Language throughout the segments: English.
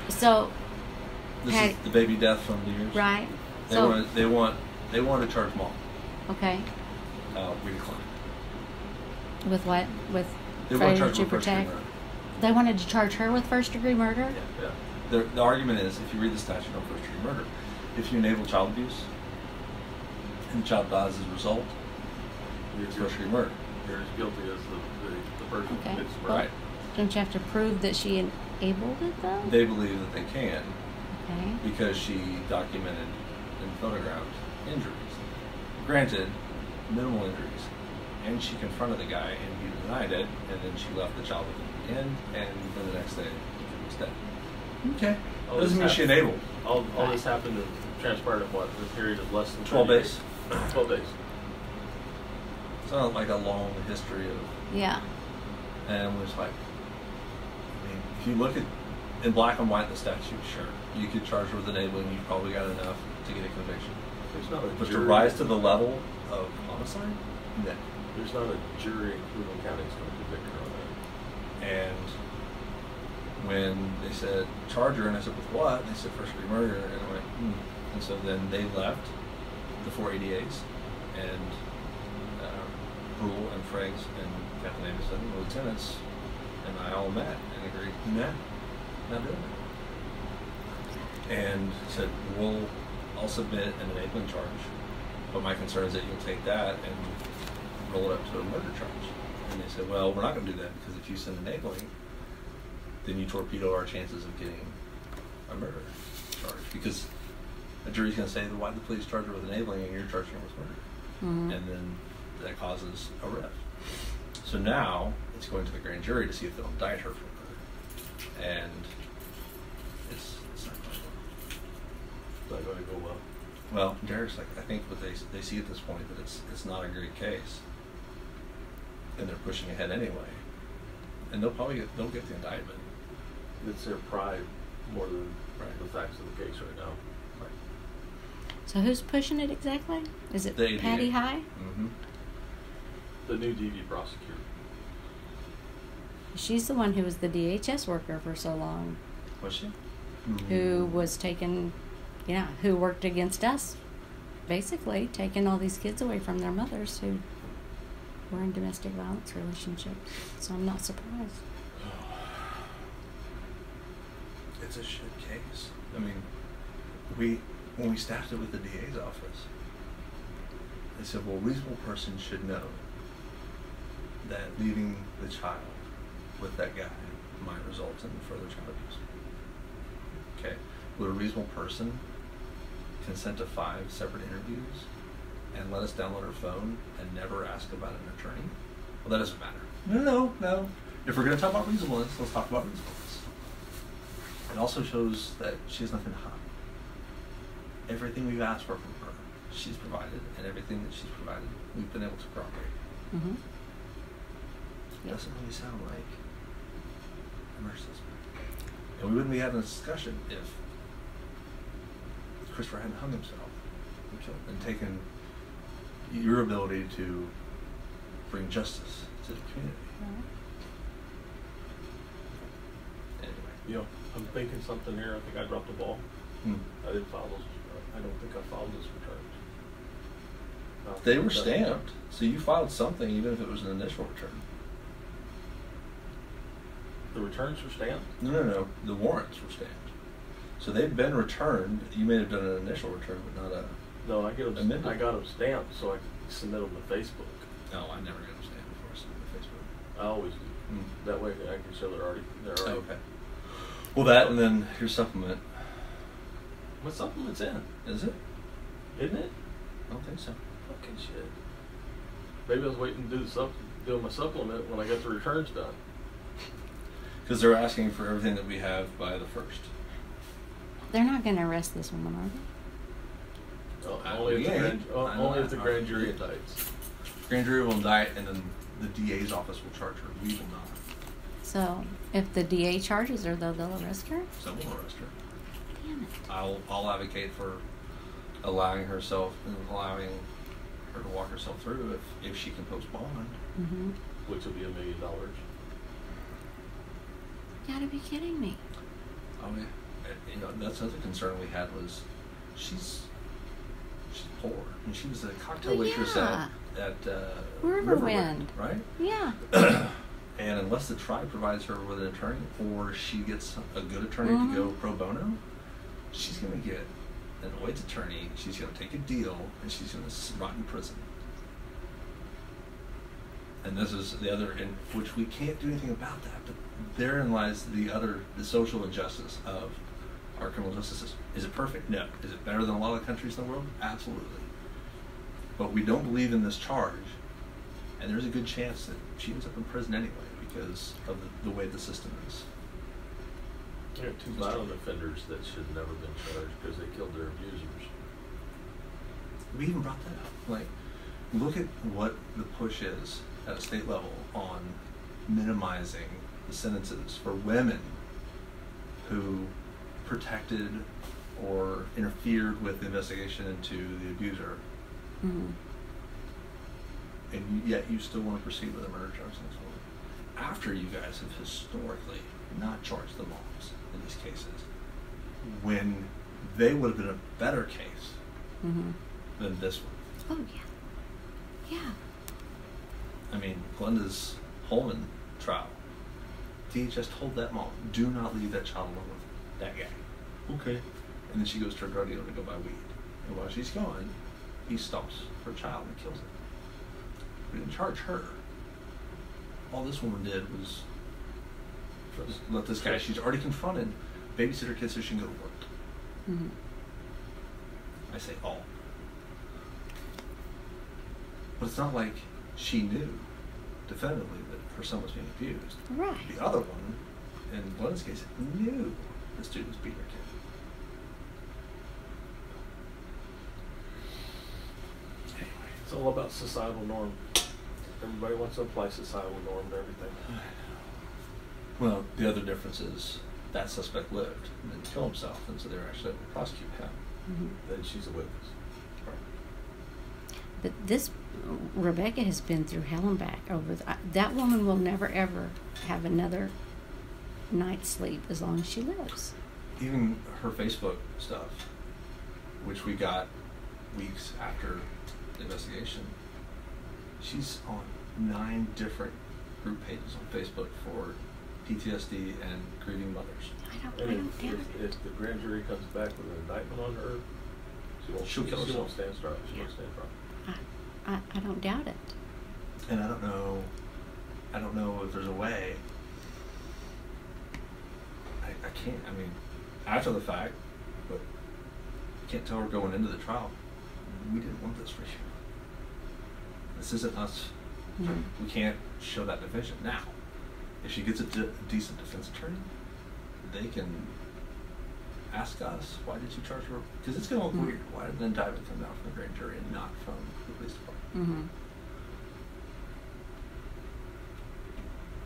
So this is the baby death from the years. Right. They want to charge mom. Okay. We declined. With what? With they want to charge to with protect. first-degree murder. They wanted to charge her with first-degree murder. Yeah. The argument is, if you read the statute on first-degree murder, if you enable child abuse and the child dies as a result, it's first-degree murder. You're as guilty as the person who commits murder. Right. Don't you have to prove that she enabled it though? They believe that they can. Okay. Because she documented and photographed injuries. Granted, minimal injuries. And she confronted the guy and he denied it, and then she left the child with him at the end, and then the next day he was dead. Okay. Doesn't mean she enabled. All this happened and transpired in what? In a period of less than 12 days. 12 days. It's not like a long history of. Yeah. And it was like, I mean, if you look at in black and white the statute, sure, you could charge her with enabling. You've probably got enough to get a conviction. There's not a but jury. to rise to the level of homicide, no. There's not a jury in Cleveland County that's going to convict her on that. And when they said charge her, and I said with what? They said first-degree murder, and I went, And so then they left the 4 ADAs, and Brule and Freggs and Captain Davison, the lieutenants, and I all met and agreed, not doing it. And said, I'll submit an enabling charge, but my concern is that you'll take that and roll it up to a murder charge. And they said, well, we're not going to do that, because if you send enabling, then you torpedo our chances of getting a murder charge, because a jury's going to say, why did the police charge her with enabling and you're charging her with murder? Mm-hmm. And then that causes a rift. So now it's going to the grand jury to see if they'll indict her for murder, and it's not going to go well. It's not going to go well. Well, Derek's like, I think what they see at this point that it's not a great case, and they're pushing ahead anyway, and they'll get the indictment. It's their pride more than the facts of the case right now. Right. So who's pushing it exactly? Is it the Patty High? Mm-hmm. The new DV prosecutor. She's the one who was the DHS worker for so long. Was she? Who was taken, who worked against us, basically, taking all these kids away from their mothers who were in domestic violence relationships. So I'm not surprised. It's a shit case. I mean, when we staffed it with the DA's office, they said, well, a reasonable person should know that leaving the child with that guy might result in further child abuse. Okay. Would a reasonable person consent to 5 separate interviews and let us download her phone and never ask about an attorney? Well, that doesn't matter. No. If we're going to talk about reasonableness, let's talk about reasonableness. It also shows that she has nothing to hide. Everything we've asked for from her, she's provided, and everything that she's provided, we've been able to corroborate. Mm-hmm. It doesn't really sound like a murder suspect. And we wouldn't be having this discussion if Christopher hadn't hung himself and taken your ability to bring justice to the community. Anyway. I'm thinking something here. I think I dropped the ball. I didn't file those. I don't think I filed those returns. They were stamped, so you filed something, even if it was an initial return. The returns were stamped? No. The warrants were stamped. So they've been returned. You may have done an initial return, but not a. No, I got them stamped so I could submit them to Facebook. No, I never got them stamped before I submitted to Facebook. I always do. That way I can show they're already. Okay. Well, that and then your supplement. What supplement's in? Is it? Isn't it? I don't think so. Fucking shit. Maybe I was waiting to do my supplement when I got the returns done. Because they're asking for everything that we have by the 1st. They're not going to arrest this woman, are they? Only if the grand jury indicts. Grand jury will indict, and then the DA's office will charge her. We will not. So, if the DA charges her, though, they'll arrest her? Someone will arrest her. Damn it. I'll advocate for allowing her to walk herself through if she can post bond. Mm-hmm. Which will be $1 million. You gotta be kidding me. Oh yeah. And, that's another concern we had was she's poor. And she was a cocktail waitress at Riverwind, right? Yeah. And unless the tribe provides her with an attorney, or she gets a good attorney to go pro bono, she's going to get an Lloyd's attorney. She's going to take a deal, and she's going to rot in prison. And this is the other, in which we can't do anything about that. But therein lies the social injustice of our criminal justice system. Is it perfect? No. Is it better than a lot of countries in the world? Absolutely. But we don't believe in this charge, and there's a good chance that she ends up in prison anyway because of the way the system is. There are 2 violent offenders that should have never been charged because they killed their abusers. We even brought that up. Like, look at what the push is at a state level on minimizing the sentences for women who protected or interfered with the investigation into the abuser. Mm-hmm. And yet you still want to proceed with a murder charge in this woman. After you guys have historically not charged the moms in these cases, when they would have been a better case than this one. Oh, yeah. Yeah. I mean, Glenda's Holman trial. DHS told that mom, do not leave that child alone with that guy. Okay. And then she goes to her drug dealer to go buy weed. And while she's gone, he stomps her child and kills it. We didn't charge her. All this woman did was just let this guy, she's already confronted, babysit her kids so she can go to work. Mm-hmm. I say all. But it's not like she knew definitively that her son was being abused. Right. The other one, in Glenda's case, knew the student was beating her kid. Anyway. It's all about societal norm. Everybody wants to apply societal norm to everything. Well, the other difference is that suspect lived and didn't kill himself, and so they were actually able to prosecute him. Mm-hmm. Then she's a witness. Right. But this, Rebecca has been through hell and back over that woman will never ever have another night's sleep as long as she lives. Even her Facebook stuff, which we got weeks after the investigation, she's on 9 different group pages on Facebook for PTSD and grieving mothers. I don't And doubt it. if the grand jury comes back with an indictment on her, She'll kill herself. She won't stand trial. She won't stand trial. I don't doubt it. And I don't know if there's a way. I can't, I mean, after the fact, but I can't tell her going into the trial, we didn't want this for you. This isn't us. Mm-hmm. We can't show that division. Now, if she gets a decent defense attorney, they can ask us, why did you charge her? Because it's going to look weird. Why did the indictment come out from the grand jury and not from the police department? Mm-hmm.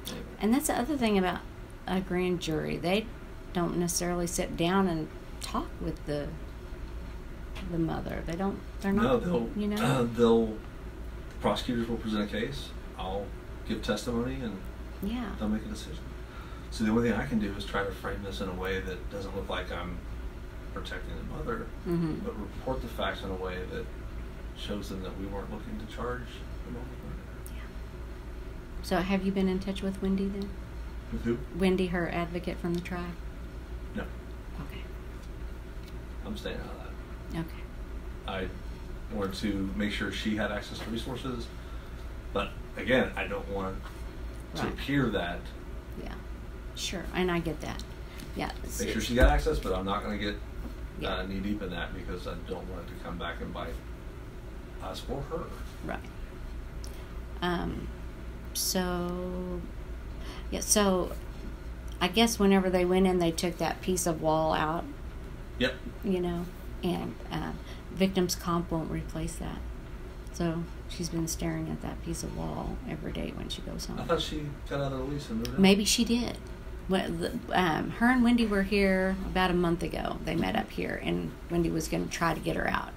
Anyway. And that's the other thing about a grand jury. They don't necessarily sit down and talk with the mother. They don't. They're not. No, you know. The prosecutors will present a case. I'll give testimony, and Yeah. they'll make a decision. So the only thing I can do is try to frame this in a way that doesn't look like I'm protecting the mother, Mm-hmm. but report the facts in a way that shows them that we weren't looking to charge the mom with murder. Yeah. So have you been in touch with Wendy then? With who? Wendy, her advocate from the tribe? No. Okay. I'm staying out of that. Okay. I wanted to make sure she had access to resources, but again, I don't want to Right. appear that. Yeah. Sure. And I get that. Yeah. Make sure she got access, but I'm not going to get Yeah. knee deep in that because I don't want it to come back and bite us or her. Right. So, yeah, so I guess whenever they went in, they took that piece of wall out, Yep. you know, and victims' comp won't replace that. So she's been staring at that piece of wall every day when she goes home. I thought she got out of the lease and moved out. Maybe she did. Well, her and Wendy were here about a month ago. They met up here, and Wendy was going to try to get her out.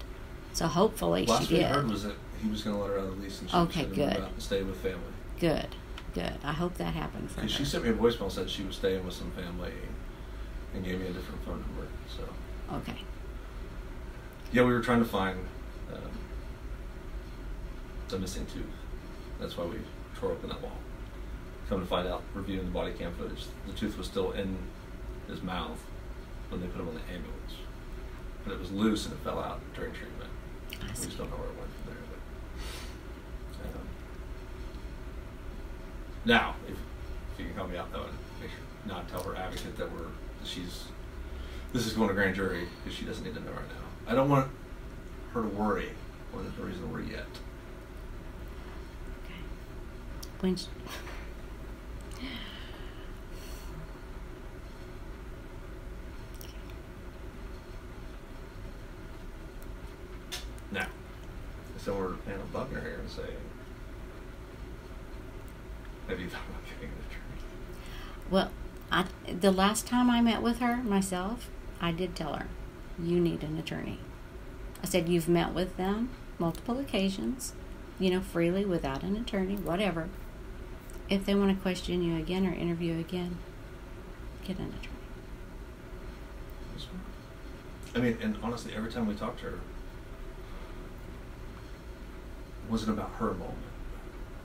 So hopefully Last she we did. heard was that he was going to let her out of the lease and she Okay, was going to good. move out and stay with family. Good. Good. I hope that happened for her. Because she sent me a voicemail and said she was staying with some family and gave me a different phone number. So. Okay. Yeah, we were trying to find the missing tooth. That's why we tore open that wall. Come to find out, reviewing the body cam footage, the tooth was still in his mouth when they put him on the ambulance. But it was loose and it fell out during treatment. We just don't know where it went from there. But, now, if you can help me out though, and make sure not tell her advocate that this is going to grand jury, because she doesn't need to know right now. I don't want her to worry when there's no reason to worry yet. Okay. When now, if someone were to plant a bug in her hair and say, have you thought about getting an attorney? Well, the last time I met with her myself, I did tell her, you need an attorney. I said, you've met with them multiple occasions, freely without an attorney, whatever. If they want to question you again or interview again, get an attorney. I mean, and honestly, every time we talked to her, it wasn't about her moment.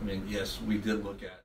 I mean, yes, we did look at